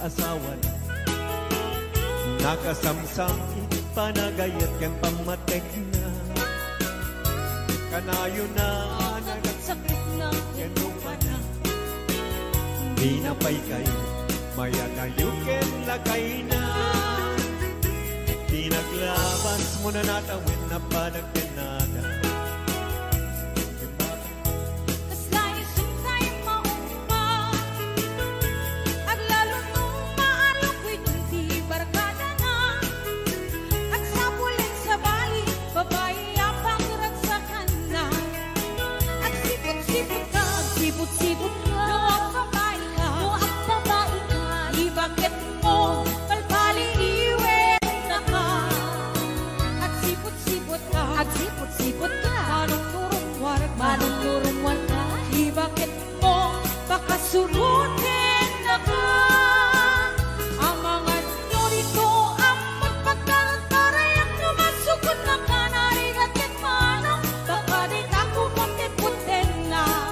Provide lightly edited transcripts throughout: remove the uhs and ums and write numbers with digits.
asawa na. Nakasamsam panagayat kang pamatek na. Kanayo na nagsakit na yanong na. Di na pa'y kayo maya kayo ken lakay na. Di naglabas mo na natawin na panagkanada. Sipot-sipot ka, luwag babae ka, di bakit mo palpali iwet na ka. At sipot-sipot ka, manong turong warga, di bakit mo baka surutin na ka. Ang mga nyo dito ang magpagkalantaray ang lumasukot na ka, narigat manong baka di ka kumakiputin na.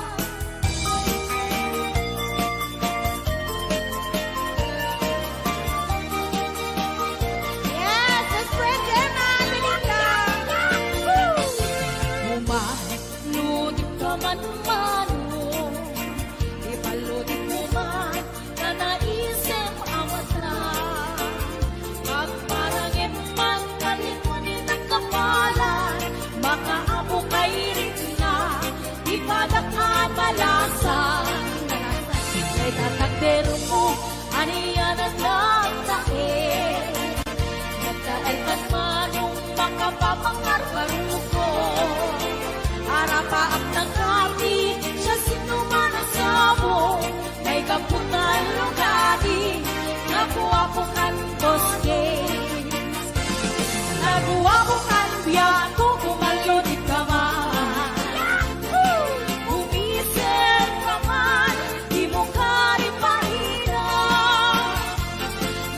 Man-mano, ipalutin mo man na naisip ang matras. Pagparangin man kalikunin ang kapalan, makaabo kay rin na ipadakabalasan. Kay tatakdero mo, aniya na nagtae. Nagtaelpan manong makapapangarbaru ko. Arapaap ng hati, siya sinuman ang sabo. May kaputan lugadi, nakuha po kan boske. Nakuha po kan biyato, kumalo di ka man. Umisip ka man, di mo ka rin pahina.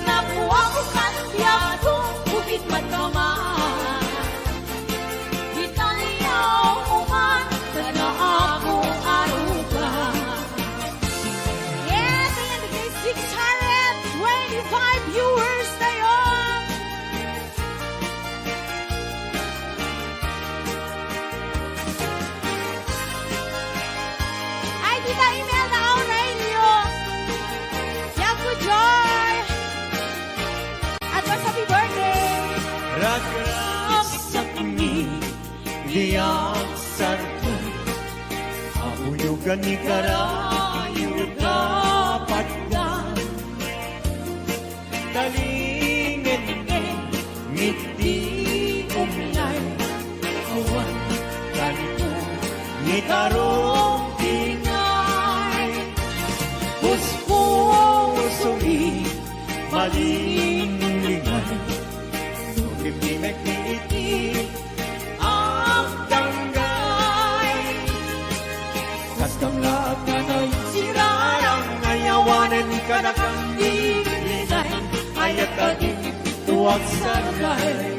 Nakuha po kan biyato, bukit man ka man. Viewers na yun! Ay, Tita Imelda Aurelio! Yaku Joy! Advance happy birthday! Ragras sa kuni, diyak sarto. Auyugan ni karayo dapat ka. Talingin ngiti umlay awan ganito ngitarong tingay puspuso'y malinglingan nukipimek niiti ang tanggay kastamla ka na'y sirarang ngayawanan ka na kang dilinay ayat ka din tuwag sargay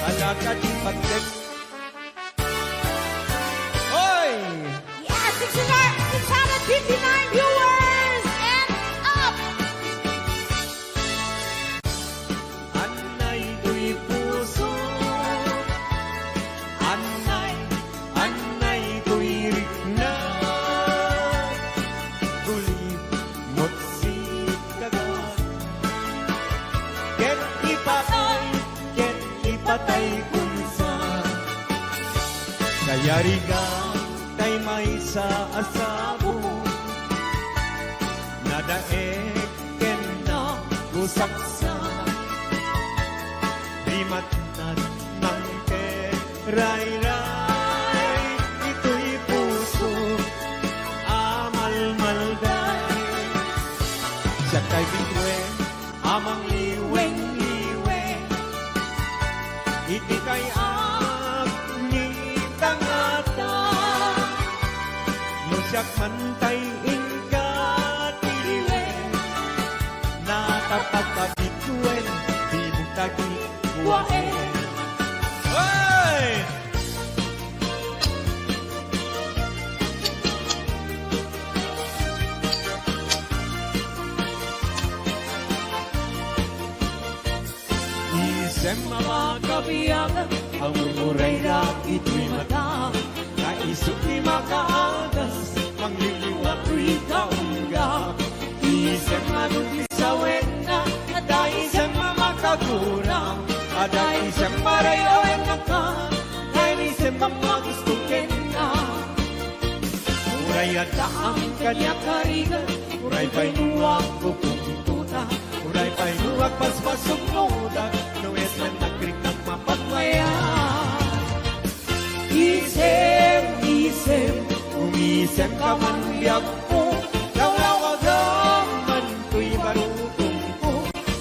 alakad pagkat. Oy! Yes, 659 viewers and up! Anay do'y puso, anay do'y rikna, tulip mo't si kagat. Ket ipatay kunsa, kaya riga tay may sa asabo, nadaek ken na kusaksa, limatnan ng keray-ray, ito'y puso, amal-malday, siya kay bigwen, amang liweng-liweng, iti kay agni tangata, nusyak mantay ingkat iliwen, nakapagpagituen, binutagi waen. Hey! Isem mga Kabiyagan, ang umuray na ito'y mata. Naisip ni makaagas, mangliliwag ko'y kaungga. Isem anong isawin na, ada isem makagurang. Ada isem marayawin na ka, dahil isem mamagustukin na. Uray at ang kanya karigan, uray pa'y nuwag kukututa. Uray pa'y nuwag paspasok nuda, nuwes man nagkrik ng mapagmaya. isem, isem, Umisem ka man biyak ko, lawawagam man ko'y barutong ko.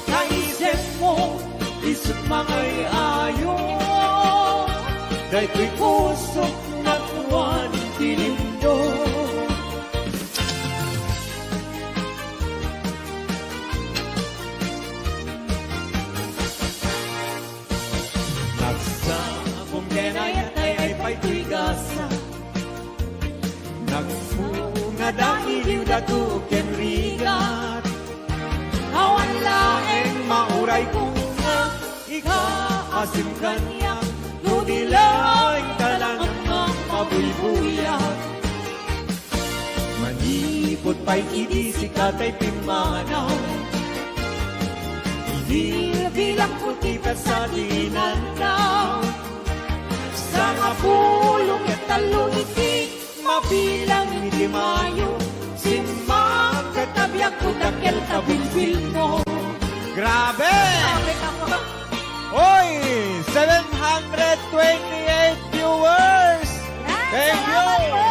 naisip mo, Isip mangay ayo, dahil ko'y kusok na tuwan tinindo. Nagsabong denayat ay pa'y ko'y gasa. Nagpunga dahil datuken rigat. awan laeng Mauray ko nga ikaasim kanya, nudilaing talang ang mabuybuyan. Manipot pa'y idi si katay pimanaw, hindi bilang kutipat sa dinanaw. Sa nga pulong at talong iti, mabilang hindi mayo, simang katabyak ko dakil kabilbil mo. Grabe! Sabi ka mo, Oy! 728 viewers! Thank you! salamat po.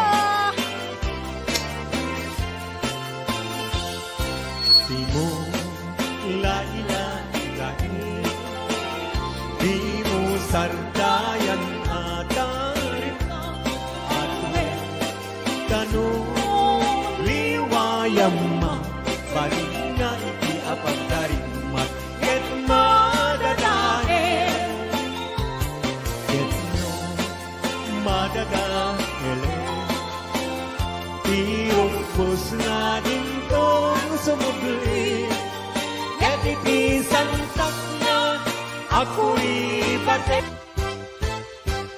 Di mo lailay, di mo sardayan atarin at tanong liwayam ma balik na iti apagdarin mat ket madadael ket no madadael tirong bus na din tong sumugli ket iti santak na ako'y batek.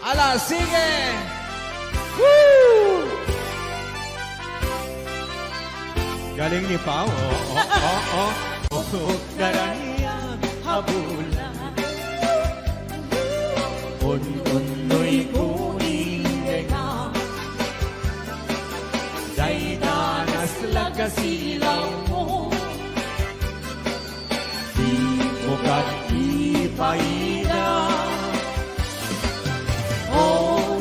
Ala, sige! Woo! Galing ni Pao. Karaniyan habulan. Un-unoy kuning nga. Day danas lagasilaw mo. Di mo ipaida. O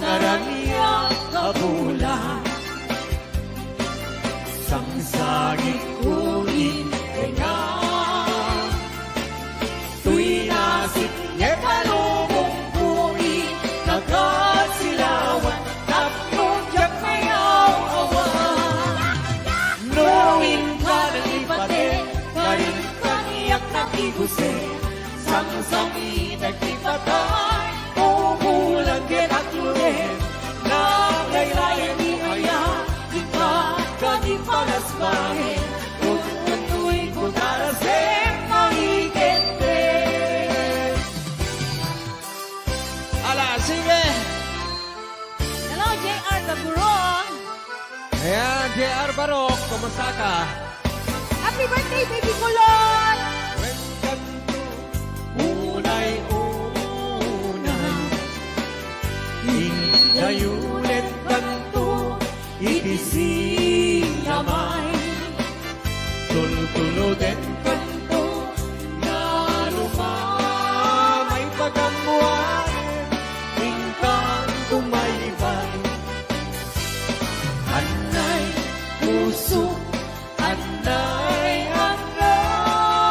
naraniyan habulan. Sangsagit kunin nga tuwi nasip ye palubong kunin nagasilawan tapno jak mayaw awan nuwin ka ng ipate karin kaniyak na kibuse sang-sangi nagtipatay umulan at lunes naglaylayan ni aya di panas bahe Utu'y kutarasem mahigente. Ala, sige! Hello, J.R. Gaburon. Ayan, J.R. Barok, kumusta ka? Happy birthday, baby Kulon! When kanto, unay-unay Indayunet kanto, itising namay Tultuloden kanto, narumamay pagkamuanin Ingkang tumaybay Anay puso, anay anay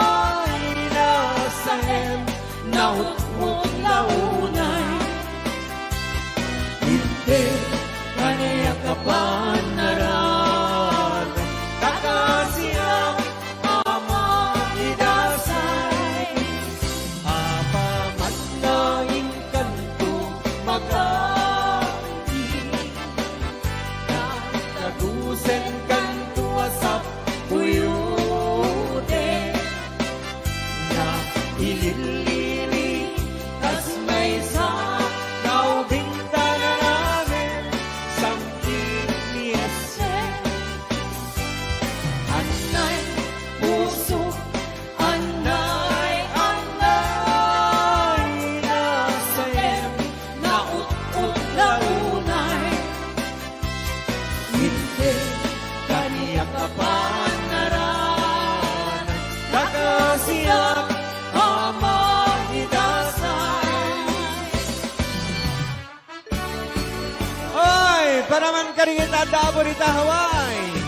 sa Davao Rita, Hawaii.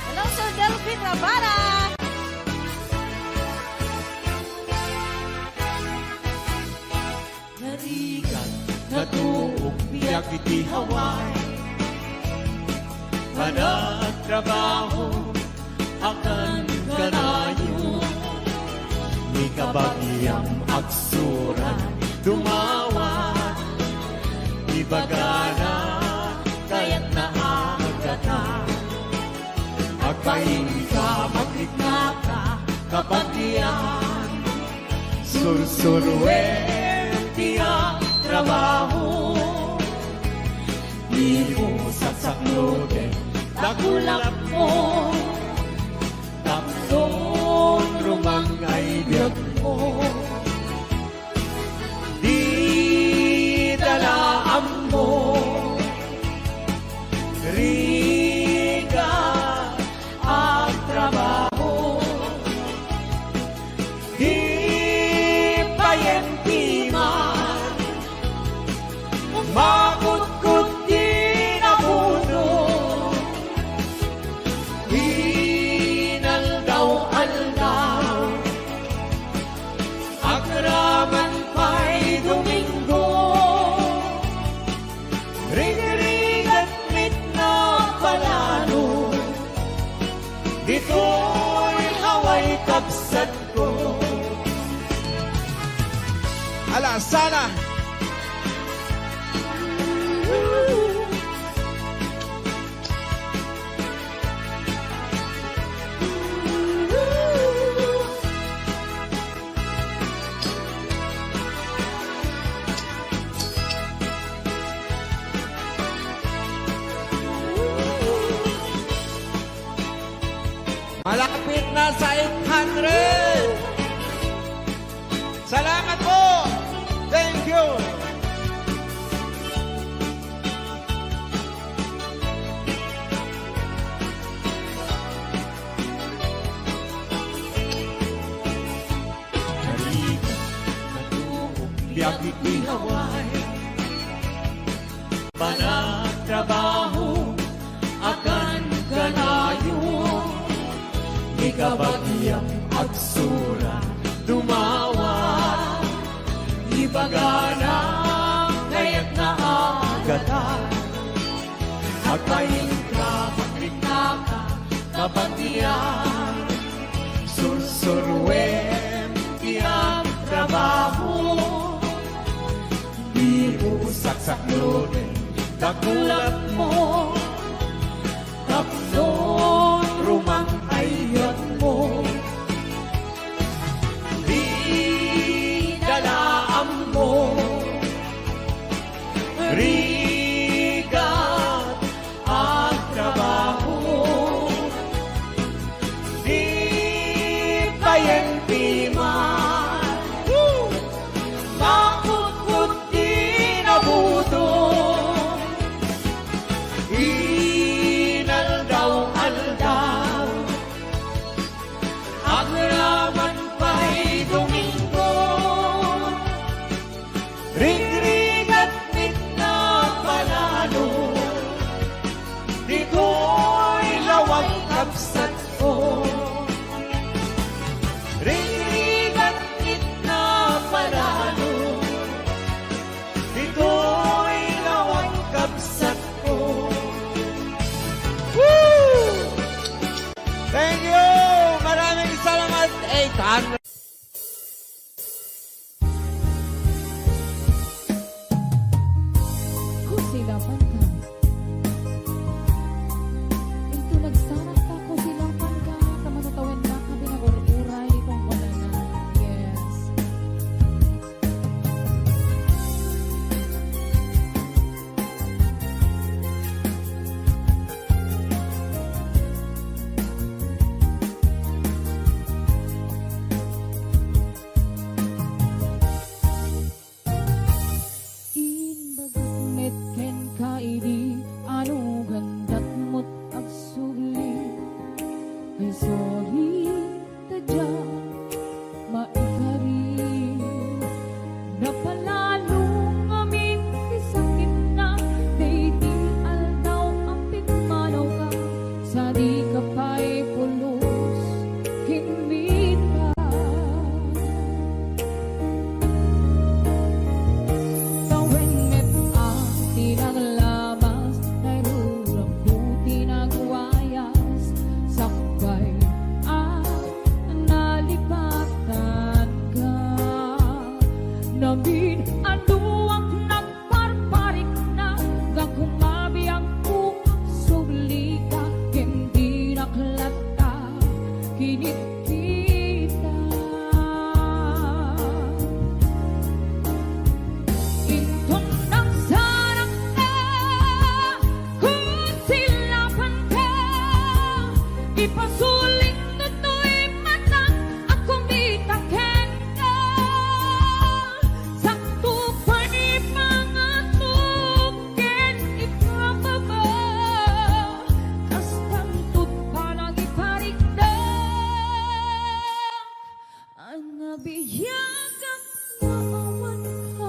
Hello, Sir Delphin Rabara. Narigat, natuog, biyak iti Hawaii. Panagtrabaho, akan kanayo. Ni kabagyang aksuran, dumawat. Ibagana, kaya't naagata. Agpahinga, maglikna ka, kabagyan. Sursuruin, tiyang trabaho. Di mo sasaklotin, nakulap mo. Tatlong rumangay biyag mo. Di dalaan mo. Riga ang trabaho. Di payentiman. Makut-kut di nabuno. Inaldaw-aldaw. Akraman pa'y Domingo. Ring-ring at mit na palalo. Dito'y haway kapsat ko. Alasana! Malapit na sa 800! Salamat po! Thank you! Nariga, natuog, biyak iti Hawaii. Panagtrabaho, akan kanayo. Ikabagyang agsura, dumawa. Ibagana, kaya't naagatan. Agpahin ka, maglikna ka, kabagyan. Sursuruin, tiyang trabaho. Di mo saksaklotin, nakulap mo. Tatlong rumang ayat mo. Di dalaan mo. Rigat ang trabaho. Di payentiman. Makukut di nabuto. Inaldaw-aldaw. Agraman pa'y Domingo. Ring-ring at mit na palalo. Dito'y lawag kapsat ko. Ring-ring at mit na palalo. Dito'y lawag kapsat ko. Woo! Thank you! Maraming salamat, 800! Kung sila man ka. Ito nagsarat ka ko sila man ka. Kamanatawin na ka binagurguray kung wala na. Yes. nabiyagan na awan ka.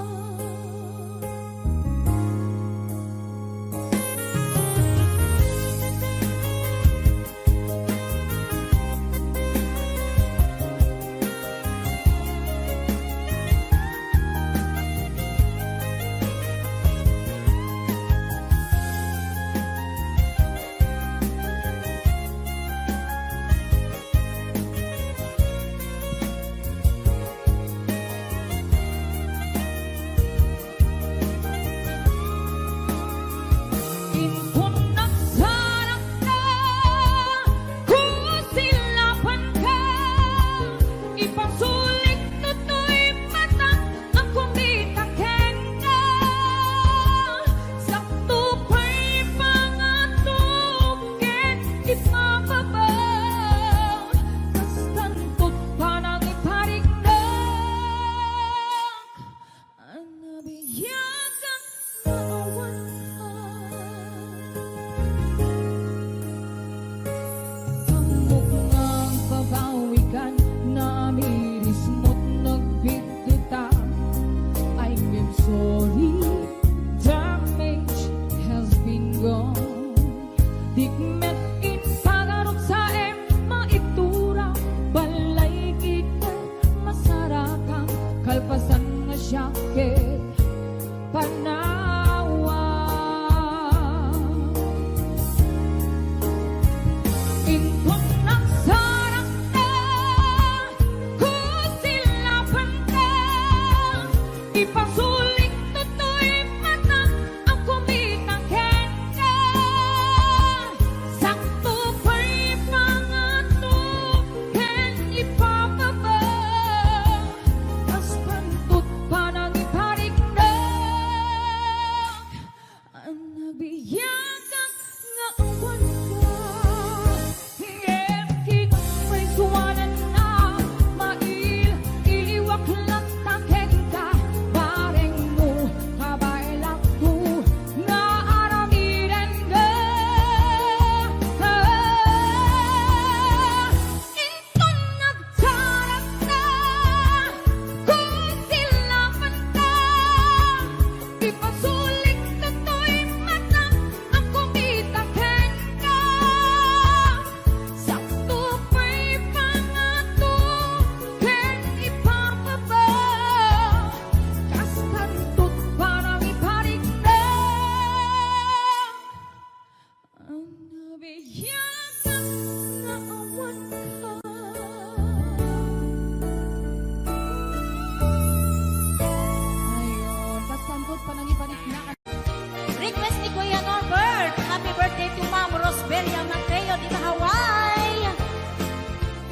Request ni Kuya Norbert. Happy birthday to Ma'am Rosbelia Mateo di Hawaii.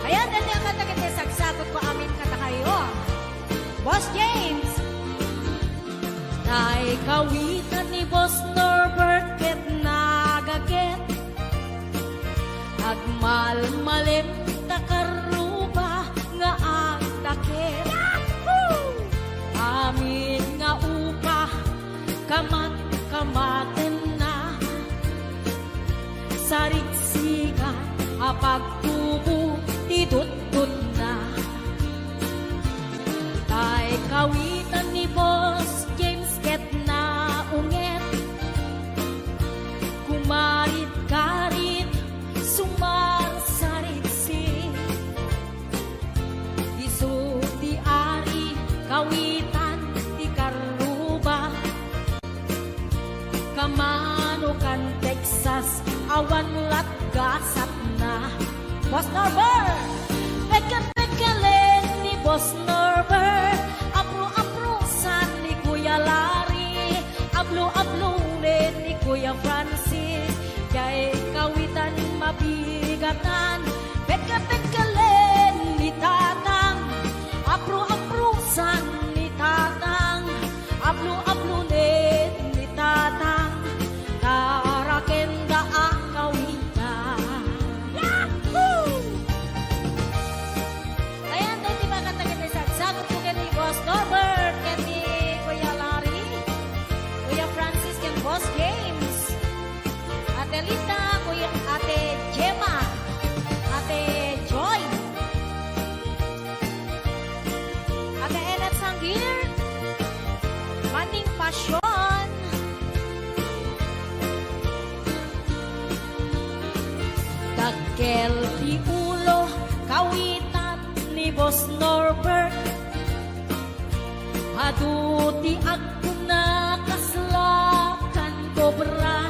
Ayan, dali ang katagit sagsagot ko amin katakayo. Boss James. Tay kawitan ni Boss Norbert ket nagaget. Agmalmalem takaruba nga ang takit. Amin nga upa kamaten na sariksikan apagtubo tidutut na. Tay kawitan ni Boss James ket na unget kumarit karit sumar sariksi isu ti ari kawitan ti karuba kamanukan Texas awan latgasat na. Boss Norbert peka-pekalen ni Boss Norbert apro-aprosan ni Kuya Larry ablo-ablunen ni Kuya Francis kay kawitan mabigatan peka-pekalen ni Tatang apro-aprosan ni Tatang ablo-ablunen ni Tatang karakenda ang kawitan. Yahoo! Ayan, tayo di ba katagin sa sagot ko kay Boss Norbert, kay Kuya Larry, Kuya Francis, kay Boss James, Ate Lita, Ate Gemma, Ate Enet Sanggir, Maning Pasyon, Dagkel di ulo, kawitan ni Boss Norbert. Aduti ako na kaslakan kobra.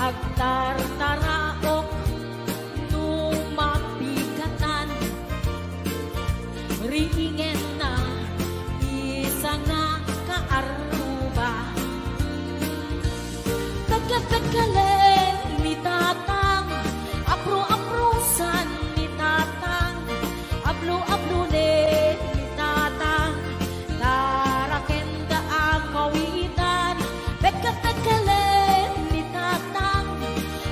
Agtartaraok nung mapigatan. Riingen na isa nga kaaruba. Pagkapagkalen ni tatang, apro-aprosan ni tatang, ablo-ablunin ni tatang, tarakenda ang kawitan. Pagkapagkalen ni tatang,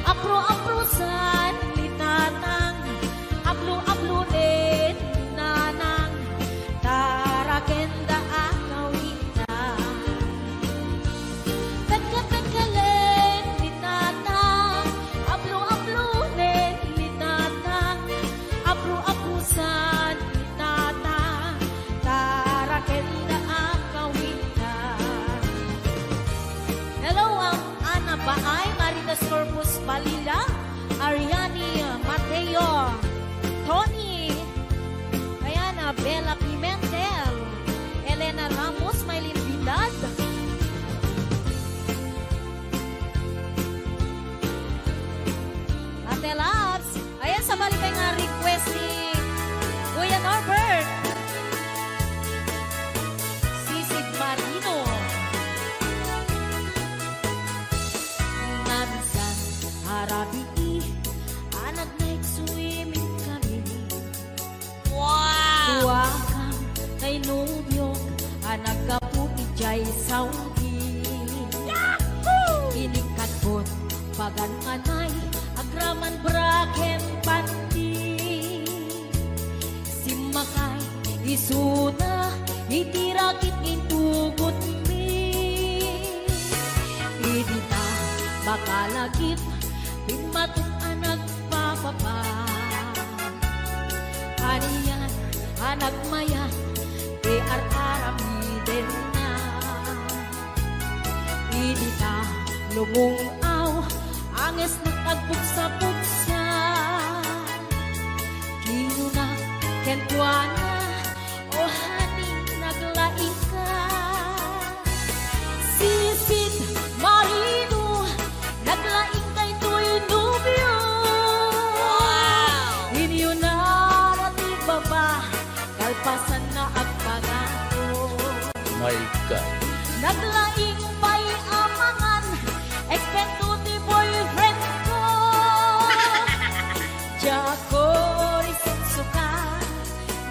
apro-aprosan ni tatang, ablo-ablunin ni nanang, tarakenda ang kawitan. Pagkapagkalen ni tatang, ablo-ablunin ni tatang, abro-abrusan ni tatang, tarakenda ang kawitan. Hello, ang Ana Baay, Maritas Corpus Balila, Ariani Mateo, Tony, ayan, Bella Pimentel, Elena Ramos, Maylin Vidal, Ate Labs, ayan, sa bali pa nga request ni Kuya Norbert, Sisig Marino, Nansan, Arabi, anak night swimming kami. Wow! Suwakang kay Nubyok, anak ka po ijay Saudi. Yahoo! Inikatbot, pagan anay, agraman braken pati. Simakay, isuna, itirakit intugot mi. Idita, bakalagip, bimatong anak papapa. Aniyan, anak maya, aramiden na. Idita, lumungaw, anges na tagpuksa-puksa. Kino na, kentwana, o haning naglaing ka. Sisid Marino, naglaing kay Toy Nubio. Inyo na rati baba, kalpasan na agpagato. My God. Naglaing may amangan, eksperto ni boyfriend ko. Jako isutsuka,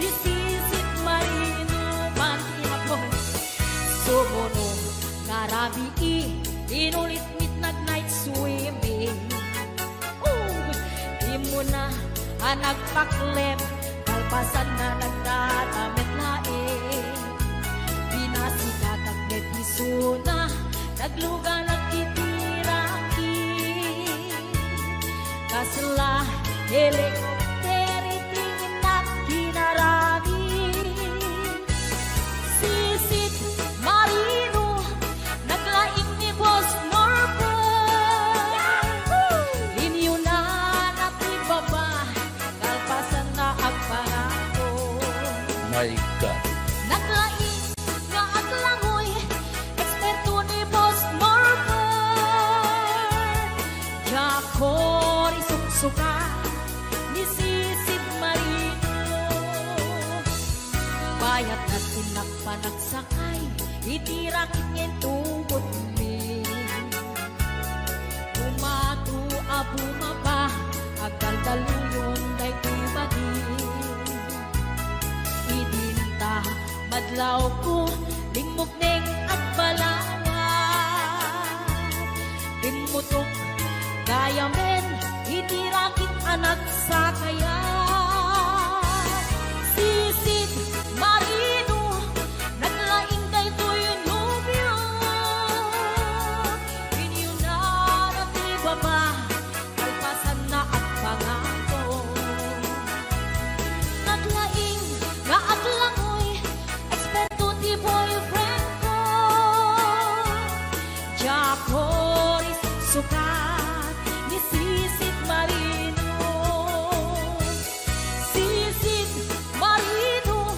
disisit marino manhapon. Sumunod, karabi, inulit midnight night swimming. Di mo na nagpaklem, kalpasan na nagtatamit laing. Binasikat at netisuna, naglugan at itiraki. Kasla, helikopteri, tingin at kinarami. Sisit Marino, naglaing ni Boss Norbert. Inyo na natibaba, kalpasan na ang pangako. My God. Naglaing nga at langoy, eksperto ni Boss Norbert. Jako isuksuka, ni Sisid Marino. Bayat na sinagpanagsakay, itirakit ngayong tubod mi. Umatu abumaba, agal daluyon day ibadi. Idinta, madlaw ko, lingmog neng at balawa. Imutok, gaya men, itirakit anak sa kaya. Sisid Marino, naglaing kay Toy Nubio. Inyo na natibaba, kalpasan na at pangako. Naglaing nga at langoy, sukat ni Sisid Marino. Sisid Marino,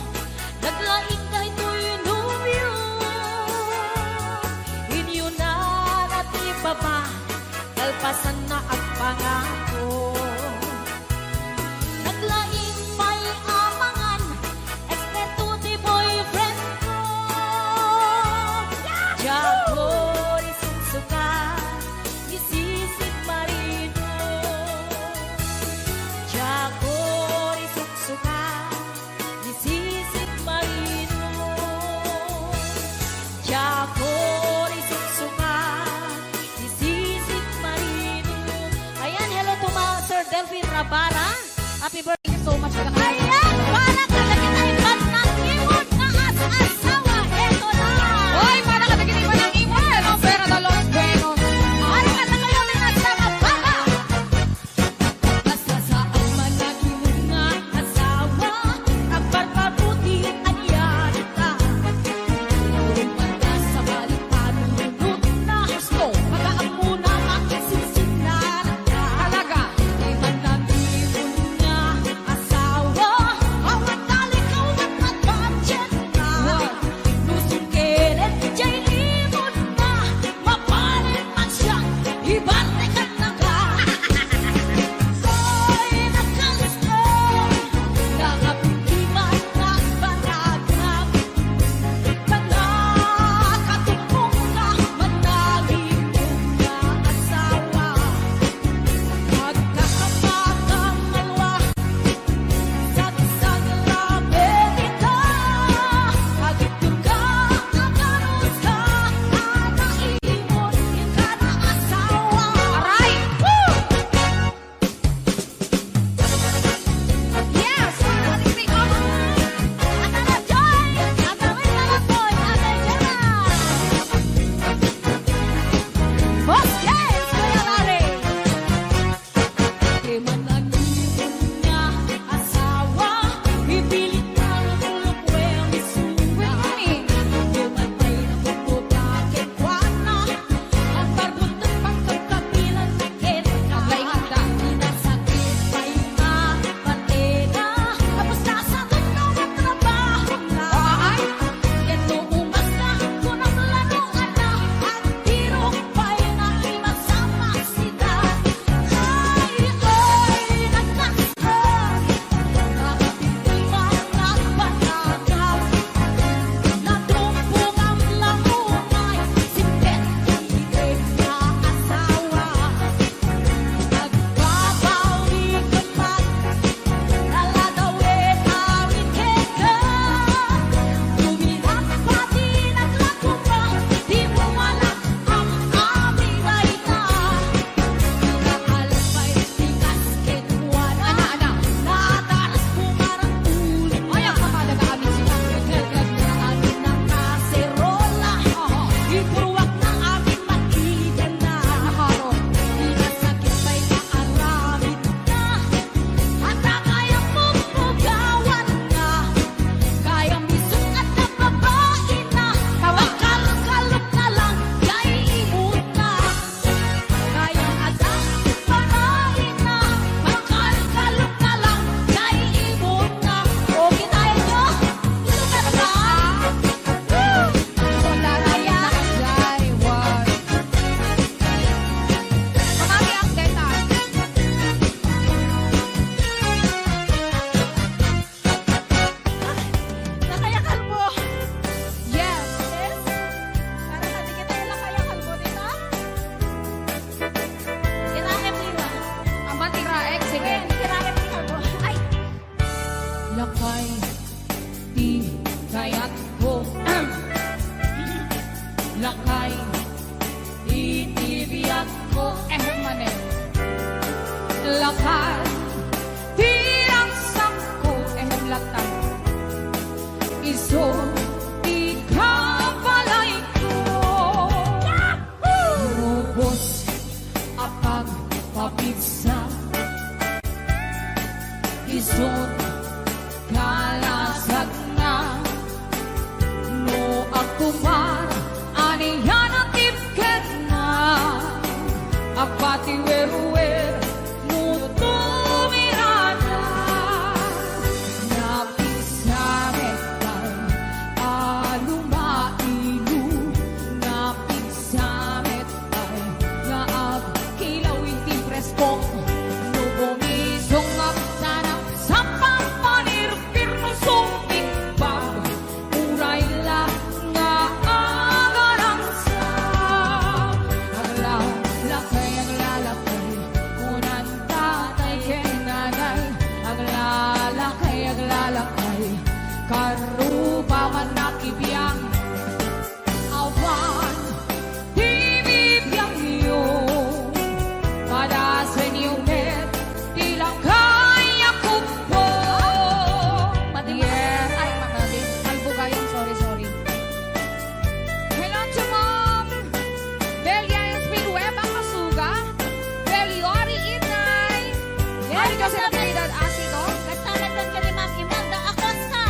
naglaing ka ito'y numyo. Inyo na natibaba, kalpasan na ang pangako. Naglaing may amangan, eksperto di boyfriend ko. Jago isungsuka ni Sisid Marino. Jago isungsuka ni Sisid Marino. Jago isungsuka ni Sisid Marino. Ayan, hello to mga Sir Delphine Rabara. Happy birthday so much. Ayan, para kalagitay ng imod na as-asawa. Eto na. Hoy, para ka naginipan ng imo. Ano, pera na Los Buenos. Para ka na kayo may nasama baba. Basta sa ang managing nga asawa, ang barbabuti anyan ka. Lumanda sa balipanunod na gusto, mag-aamuna makisisinan ka. Talaga. Di man nangipon nga asawa, awat talikaw at budget na. Lusong kilit, jay imod na, mapalit man siya, ibalikan na ka. Soy nakalistay, nakapitiman na banagam. Pagkakatumpong ka, managing nga asawa. Pagkakapagang malwa, sagsag labi kita. Pagitong ka, agarot ka, anaimon ka na asawa. Aray! Woo! Yes! Pagkakalipi ko. Atala Joy! Atawin na lang po, Atay Jana! Boss James, Kuya Larry! Di man nangipon nga asawa, ipilit ng ulupweng isuga. Di man may nakukubakit wana, ang barbuntang pagkakabilan na kita. Pinasakit pa'y mapatena, tapos nasa doon na matrabaho na. Ito umas na kung ang lanuan na, at tirok pa'y nakimasama sila. Ay, nagkasal, nakapitiman na panagaw, natumpong ang lamunay, simpet itig na asawa. Nagbabawi ka man, naladawin awit ka. Tumilat pa din at lago pa, di mo malak ang aming baita. Pinaalpay tigas kitwana, nataras pumarang ulo. Ay, ang mahalaga amin sila. Naglag na amin ng kaserola, ipurwak na amin makigan na. Pinasakit pa'y kaaramid na, handa kayang mumpugawan na. Kayang bisok at nababain na, makalkalok na lang, kay imod na. Kayang adak panahin na, makalkalok na lang, kay imod na. Okay tayo nyo? Gusto ka na ba? Woo! Kaya. Mamami ang deta. Nakayakan mo! Yes. Yes? Para sa di kita ilang kayakan mo dito? Irahem nila. Aman iraek. Sige. Irahem nila mo. Ay! Lakay, di kayat ko. Lakay, itibiyat ko. Manen. Lakay, tirang sakko. Latan. Iso, ikapalay ko. Robos, apag, papitsa. Isot, kalasag na. No, ako man, aniyan at ipket na. anak ibiyang awan bibiyang iyo para sa inyong net tila kaya ko po. Yes, ay magaling. Ay bugayan, sorry. Hello to Mom Delia Espinueva Masuga, Beliori Inay, Erika Senatidad Asido, Kasalatan ka ni Ma'am Imanda Acosta.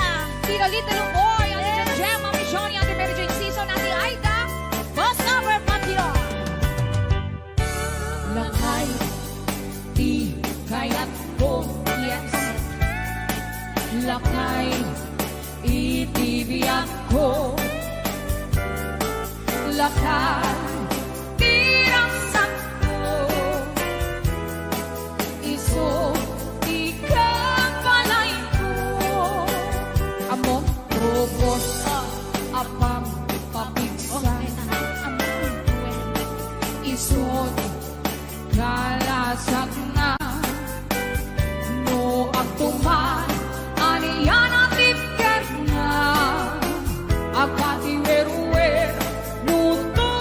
Tito Little Boy, Ate Jem, Mami Johnny, Ate Mary Jane Season, Ate Aida, Boss Over Patio. Lakay, di kaya't ko, yes. Lakay, itibiyak ko. Lakay, tirang sakto. Iso, ikang balay ko. Among robos, apang papigsa. Isod, kalasak na no agtuman aniyan at ipker na agpati weruwer nuto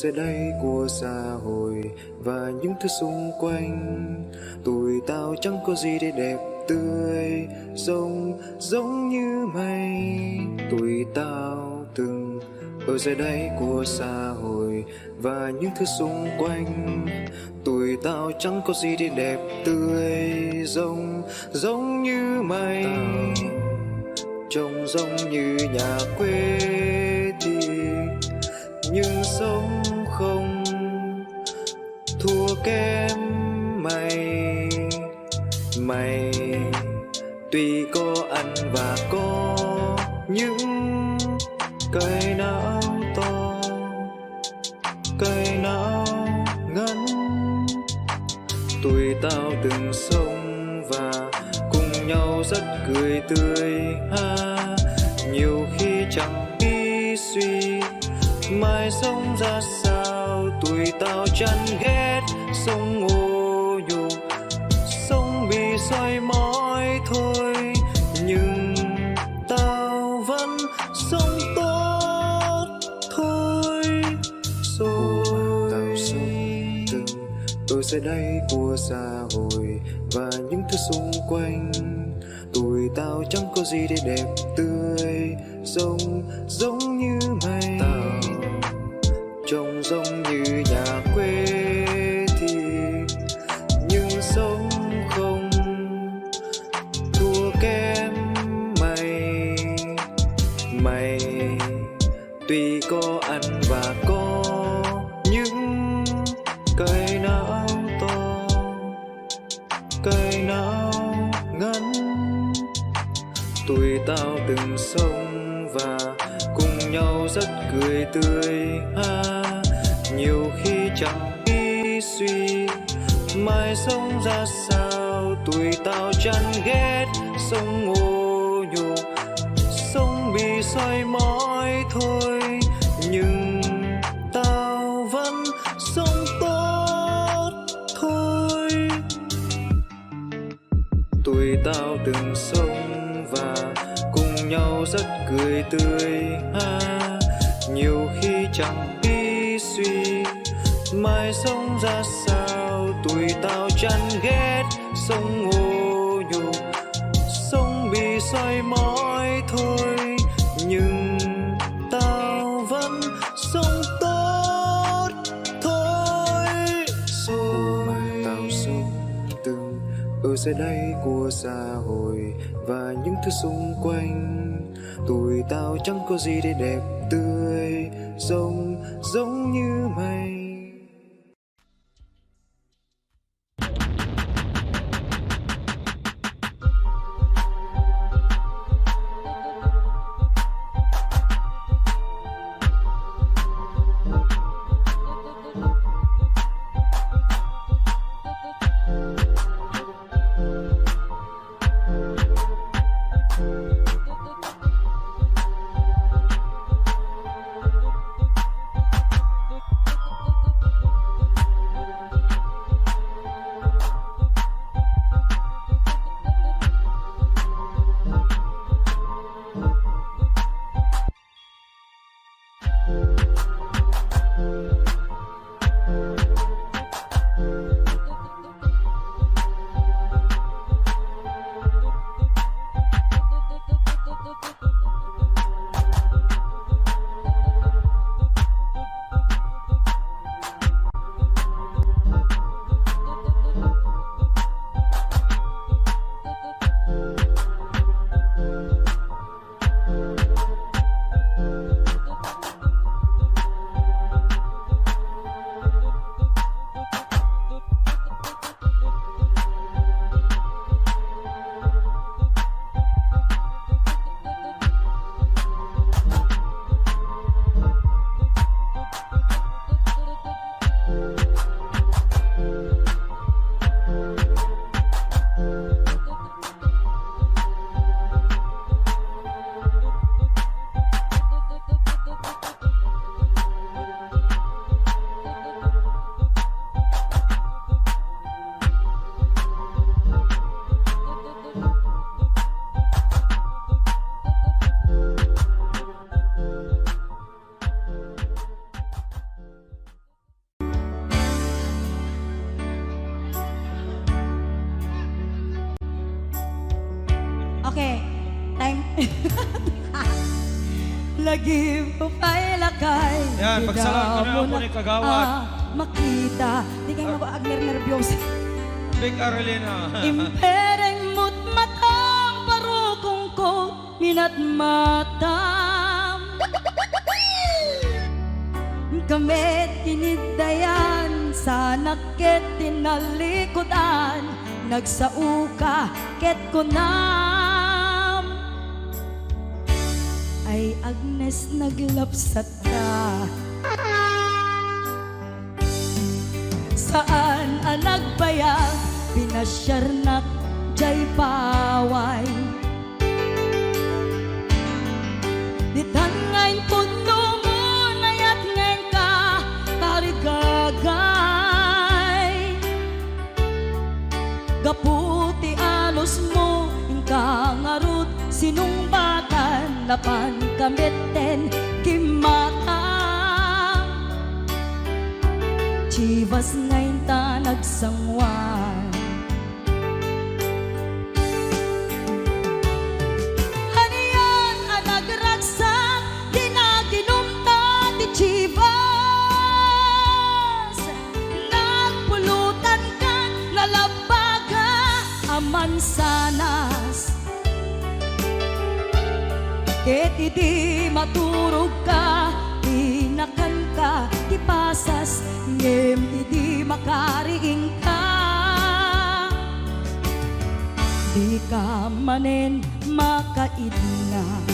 sẽ đây của xã hội và những thứ xung quanh. Tụi tao chẳng có gì để đẹp tươi giống như mây. Tụi tao từng ở dưới đây của xã hội và những thứ xung quanh. Tụi tao chẳng có gì để đẹp tươi giống như mây. Trông giống như nhà quê thì nhưng sống không thua kém mày tuy có ăn và có những cây não to cây não ngắn. Tụi tao từng sống và cùng nhau rất cười tươi ha. Nhiều khi chẳng biết suy mai sống ra sao. Tụi tao chán ghét sống ô nhục sống bị soi mói thôi, nhưng tao vẫn sống tốt thôi. Rồi tao sống từng ở dưới đây của xã hội và những thứ xung quanh. Tụi tao chẳng có gì để đẹp tươi giống như mây. Tao trông giống như nhà quê thì nhưng sống không thua kém mày tuy có ăn và có những cây não to cây não ngắn. Tụi tao từng sống và cùng nhau rất cười tươi ha. Nhiều khi chẳng biết suy mai sống ra sao. Tụi tao chán ghét sống ô nhục sống bị soi mói thôi, nhưng tao vẫn sống tốt thôi. Tụi tao từng sống và cùng nhau rất cười tươi ha. Nhiều khi chẳng biết suy mai sống ra sao. Tụi tao chán ghét sống ô nhục sống bị soi mói thôi, nhưng tao vẫn sống tốt thôi. Rồi tao sống từng ở dưới đây của xã hội và những thứ xung quanh. Tụi tao chẳng có gì để đẹp tươi giống như mây. Okay. Time. Lagi po pa'y lakay. Yan, pagsalan ko na ako ni Kagawad. Makita. Di kayo mag-nervyos. Big Arlena. Impereng mo't matang parukong ko minat matam. Kamet kinidayan sa naket tinalikodan. Nagsauka ket kunam. Ay Agnes naglapsat ka. Saan ang nagbayag pinasyarnak jay paway. Ditan ngayon puno mo nayat ngayon ka tarigagay. Gaputi alos mo ingka ngarut sinungbatan lapan kameten kimata. Chivas ngayon ta nagsangwan. Haniyan ang nagragsak, di naginom ta di Chivas. Nagpulutan ka, nalabaga ang mansanas. Ket idi maturog ka, tinakan ka, tipasas, ngem idi makariing ka. Di ka manen makaidna.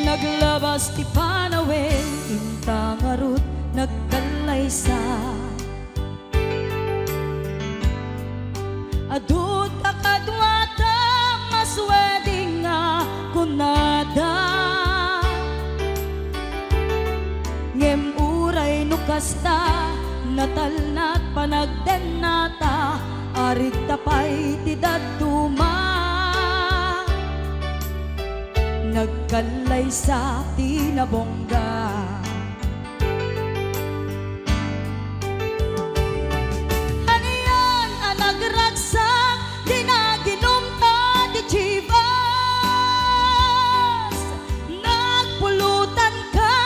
Naglabas ti panawin, intangarut nagkalaysa. Adut akadwata masweding nga kunada. Ngem uray nukasta, natalnat panagden nata, arit tapay ti daduma. Nagkalay sa tinabongga. Haniyan ang nagragsak, di naginom ta di Chivas. Nagpulutan ka,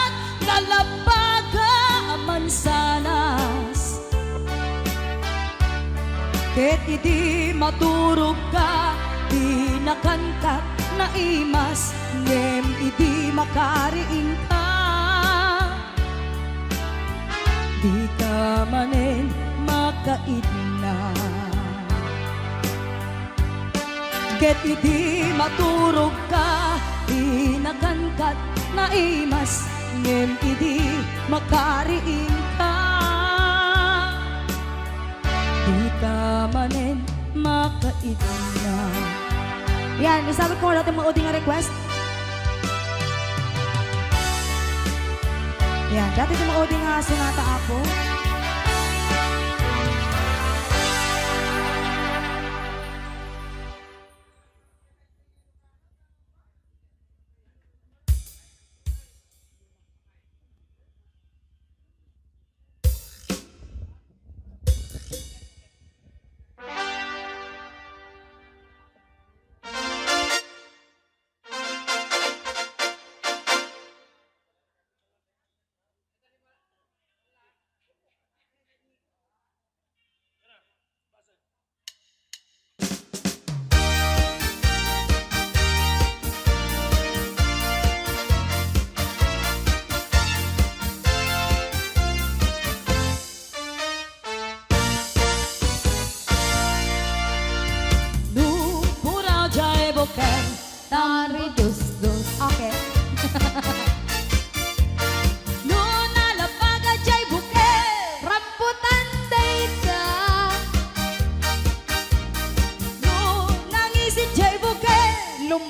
nalabaga ang mansanas. Ket idi maturog ka, di nakankat na imas, ngem idi makariing ka. Di ka manen makaidna. Ket idi maturog ka, di nakankat na imas, ngem idi makariing ka. Di ka manen makaidna. Yan, isabot ko natin mga uding request. Yan, dati yung mga uding sonata ako.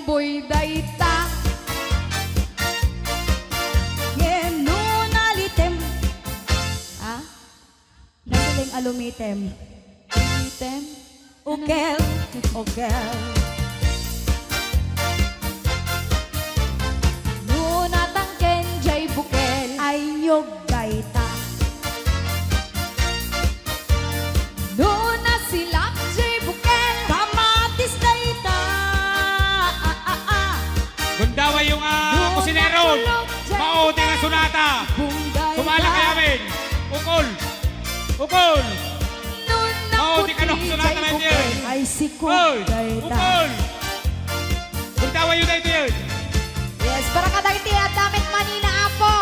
umboy dayta. Yenunalitem. Ah? Nagaling alumitem. Item. Ukel. Ukel. Nunatang kenjay bukel. Ay nyog dayta. Nuna silap jay bukel. Kamatis dayta. Gundawa yung kusinero. Mauting ang sunata. Sumala kay amin. Ukol. Ukol. Mauting ka nung sunata na yun. Ay sikog Uy! dayta. Ukol. Gundawa yun na ito yun. Yes, para kadagiti at damit Manila Apo.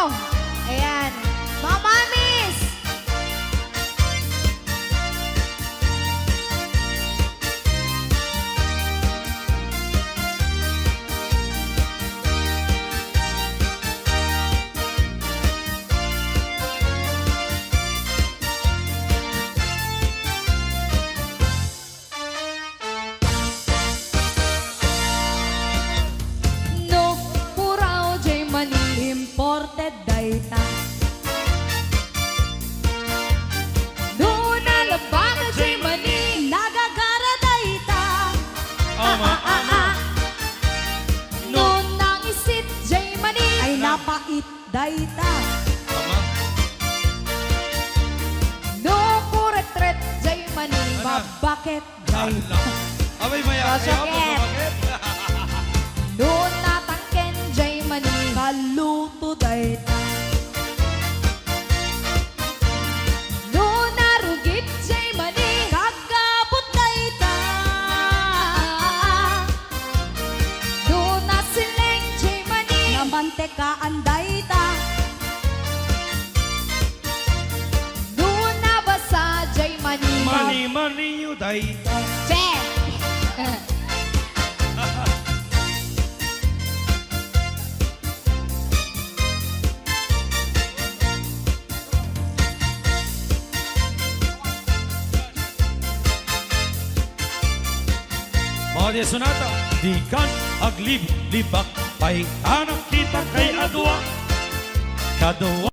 Ayan. Mama Miss. No, puraw jay mani. Imported dayta. Nuna labang jay mani. Nagagara dayta. Ama, ama. Nunang isit jay mani. Ay napait dayta. Ama. No kuretret jay mani. Babakit dayta. Abay, maya. Kasakit. Nunatang kenjay mani. Kaluto dayta. Nuna rugit jay mani. Kagabot dayta. Nuna sileng jay mani. Namantekaan dayta. Nuna basa jay mani. Mani, mani, you die. Che. Mga sunata, di kan aglib, libak, pay, anak kita kay adwa. Kadwa.